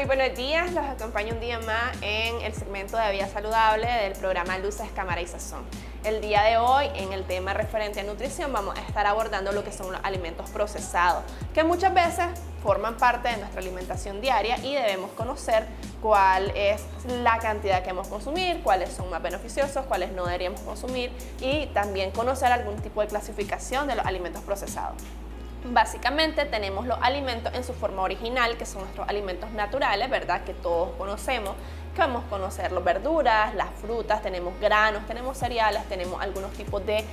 Muy buenos días, los acompaño un día más en el segmento de Vida Saludable del programa Luces, Cámara y Sazón. El día de hoy, en el tema referente a nutrición, vamos a estar abordando lo que son los alimentos procesados, que muchas veces forman parte de nuestra alimentación diaria y debemos conocer cuál es la cantidad que debemos consumir, cuáles son más beneficiosos, cuáles no deberíamos consumir y también conocer algún tipo de clasificación de los alimentos procesados. Básicamente tenemos los alimentos en su forma original, que son nuestros alimentos naturales, ¿verdad? Que todos conocemos, que vamos a conocer las verduras, las frutas, tenemos granos, tenemos cereales, tenemos algunos tipos de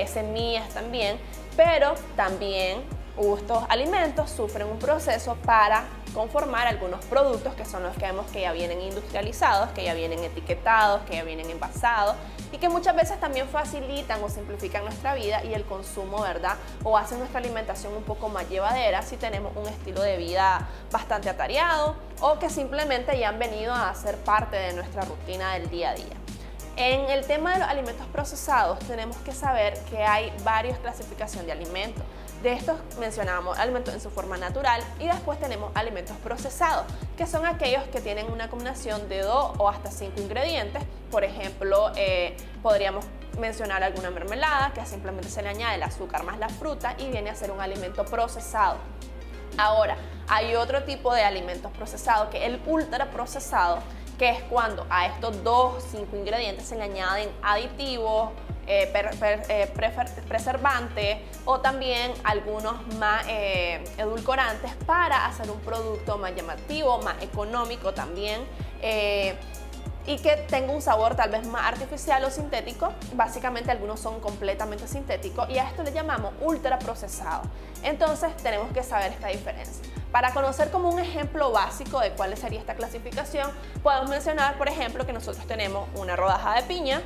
semillas también, pero también estos alimentos sufren un proceso para conformar algunos productos que son los que vemos que ya vienen industrializados, que ya vienen etiquetados, que ya vienen envasados y que muchas veces también facilitan o simplifican nuestra vida y el consumo, ¿verdad? O hacen nuestra alimentación un poco más llevadera si tenemos un estilo de vida bastante atareado o que simplemente ya han venido a ser parte de nuestra rutina del día a día. En el tema de los alimentos procesados tenemos que saber que hay varias clasificaciones de alimentos. De estos mencionamos alimentos en su forma natural y después tenemos alimentos procesados, que son aquellos que tienen una combinación de 2 o hasta 5 ingredientes. Por ejemplo, podríamos mencionar alguna mermelada que simplemente se le añade el azúcar más la fruta y viene a ser un alimento procesado. Ahora, hay otro tipo de alimentos procesados que es el ultraprocesado, que es cuando a estos 2 o 5 ingredientes se le añaden aditivos, preservantes o también algunos más edulcorantes para hacer un producto más llamativo, más económico también y que tenga un sabor tal vez más artificial o sintético. Básicamente algunos son completamente sintéticos y a esto le llamamos ultraprocesado. Entonces tenemos que saber esta diferencia. Para conocer como un ejemplo básico de cuál sería esta clasificación, podemos mencionar, por ejemplo, que nosotros tenemos una rodaja de piña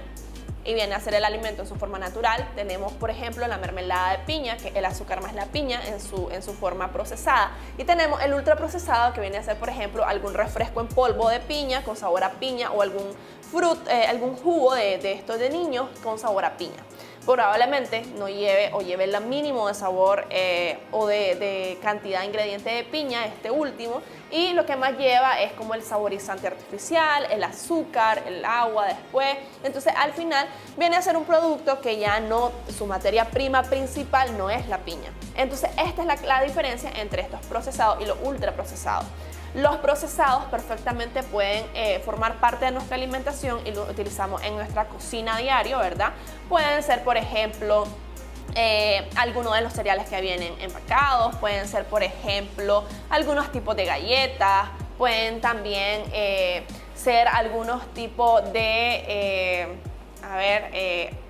y viene a ser el alimento en su forma natural. Tenemos, por ejemplo, la mermelada de piña, que es el azúcar más la piña en su forma procesada. Y tenemos el ultraprocesado, que viene a ser, por ejemplo, algún refresco en polvo de piña con sabor a piña o algún jugo de estos de niños con sabor a piña. Probablemente no lleve o lleve el mínimo de sabor o de cantidad de ingredientes de piña, este último, y lo que más lleva es como el saborizante artificial, el azúcar, el agua después. Entonces al final viene a ser un producto que ya no, su materia prima principal no es la piña. Entonces esta es la diferencia entre estos procesados y los ultraprocesados. Los procesados perfectamente pueden formar parte de nuestra alimentación y los utilizamos en nuestra cocina diario, ¿verdad? Pueden ser, por ejemplo, algunos de los cereales que vienen empacados, pueden ser, por ejemplo, algunos tipos de galletas, pueden también ser algunos tipos de,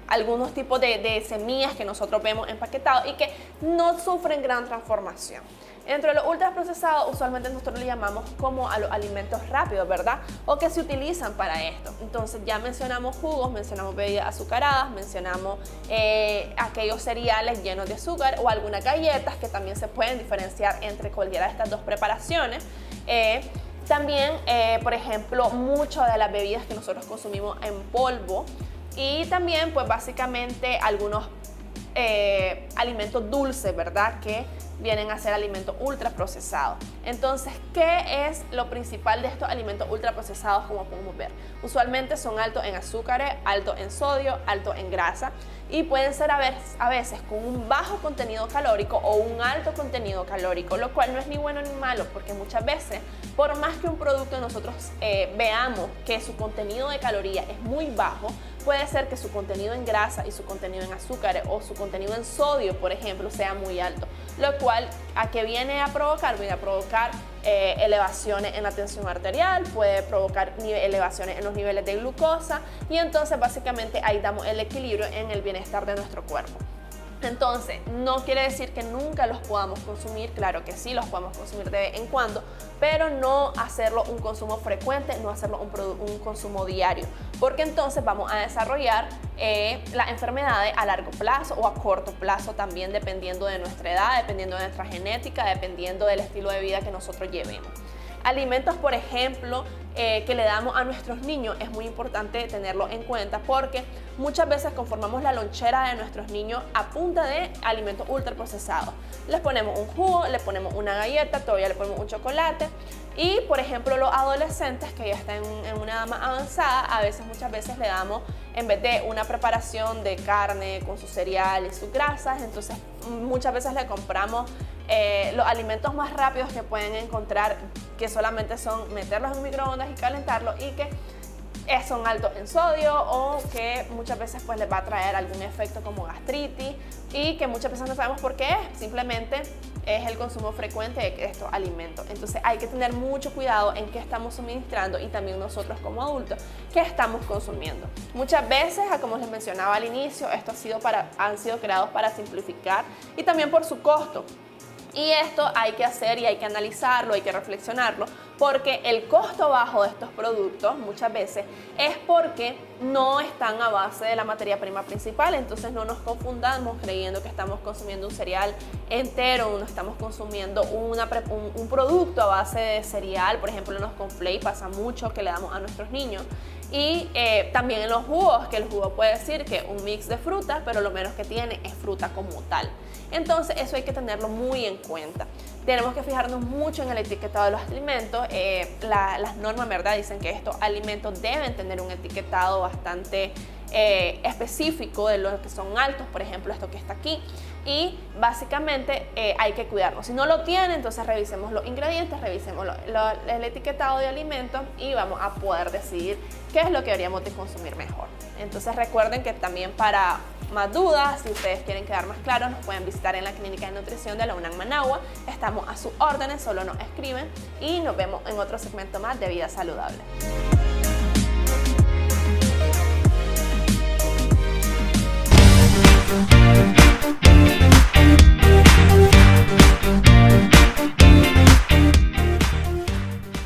algunos tipos de semillas que nosotros vemos empaquetados y que no sufren gran transformación. Dentro de los ultraprocesados usualmente nosotros le llamamos como a los alimentos rápidos, ¿verdad? O que se utilizan para esto. Entonces ya mencionamos jugos, mencionamos bebidas azucaradas, mencionamos aquellos cereales llenos de azúcar o algunas galletas que también se pueden diferenciar entre cualquiera de estas dos preparaciones. También, por ejemplo, muchas de las bebidas que nosotros consumimos en polvo y también pues básicamente algunos alimentos dulces, ¿verdad? Que vienen a ser alimentos ultraprocesados. Entonces, ¿qué es lo principal de estos alimentos ultraprocesados? Como podemos ver, usualmente son altos en azúcares, altos en sodio, altos en grasa y pueden ser a veces con un bajo contenido calórico o un alto contenido calórico, lo cual no es ni bueno ni malo, porque muchas veces, por más que un producto nosotros veamos que su contenido de calorías es muy bajo, puede ser que su contenido en grasa y su contenido en azúcares o su contenido en sodio, por ejemplo, sea muy alto, lo cual ¿a qué viene a provocar? Viene a provocar elevaciones en la tensión arterial, puede provocar elevaciones en los niveles de glucosa y entonces básicamente ahí damos el equilibrio en el bienestar de nuestro cuerpo. Entonces, no quiere decir que nunca los podamos consumir, claro que sí, los podemos consumir de vez en cuando, pero no hacerlo un consumo frecuente, no hacerlo un consumo diario, porque entonces vamos a desarrollar las enfermedades a largo plazo o a corto plazo también, dependiendo de nuestra edad, dependiendo de nuestra genética, dependiendo del estilo de vida que nosotros llevemos. Alimentos, por ejemplo, que le damos a nuestros niños es muy importante tenerlo en cuenta, porque muchas veces conformamos la lonchera de nuestros niños a punta de alimentos ultraprocesados. Les ponemos un jugo, les ponemos una galleta, todavía le ponemos un chocolate. Y por ejemplo los adolescentes que ya están en una edad más avanzada, muchas veces le damos, en vez de una preparación de carne con sus cereales, sus grasas, entonces muchas veces le compramos los alimentos más rápidos que pueden encontrar, que solamente son meterlos en microondas y calentarlos, y que son altos en sodio, o que muchas veces pues les va a traer algún efecto como gastritis, y que muchas veces no sabemos por qué es, simplemente es el consumo frecuente de estos alimentos. Entonces hay que tener mucho cuidado en qué estamos suministrando, y también nosotros como adultos qué estamos consumiendo. Muchas veces, como les mencionaba al inicio, estos han sido creados para simplificar y también por su costo. Y esto hay que hacer y hay que analizarlo, hay que reflexionarlo, porque el costo bajo de estos productos muchas veces es porque no están a base de la materia prima principal. Entonces no nos confundamos creyendo que estamos consumiendo un cereal entero, no estamos consumiendo un producto a base de cereal. Por ejemplo, en los cornflakes pasa mucho que le damos a nuestros niños. Y también en los jugos, que el jugo puede decir que un mix de frutas, pero lo menos que tiene es fruta como tal. Entonces eso hay que tenerlo muy en cuenta. Tenemos que fijarnos mucho en el etiquetado de los alimentos. Las normas, ¿verdad?, dicen que estos alimentos deben tener un etiquetado bastante específico de los que son altos, por ejemplo esto que está aquí, y básicamente hay que cuidarnos. Si no lo tiene, entonces revisemos los ingredientes, revisemos el etiquetado de alimentos, y vamos a poder decidir qué es lo que deberíamos de consumir mejor. Entonces recuerden que también, para más dudas, si ustedes quieren quedar más claros, nos pueden visitar en la Clínica de Nutrición de la UNAM Managua. Estamos a sus órdenes, solo nos escriben, y nos vemos en otro segmento más de Vida Saludable.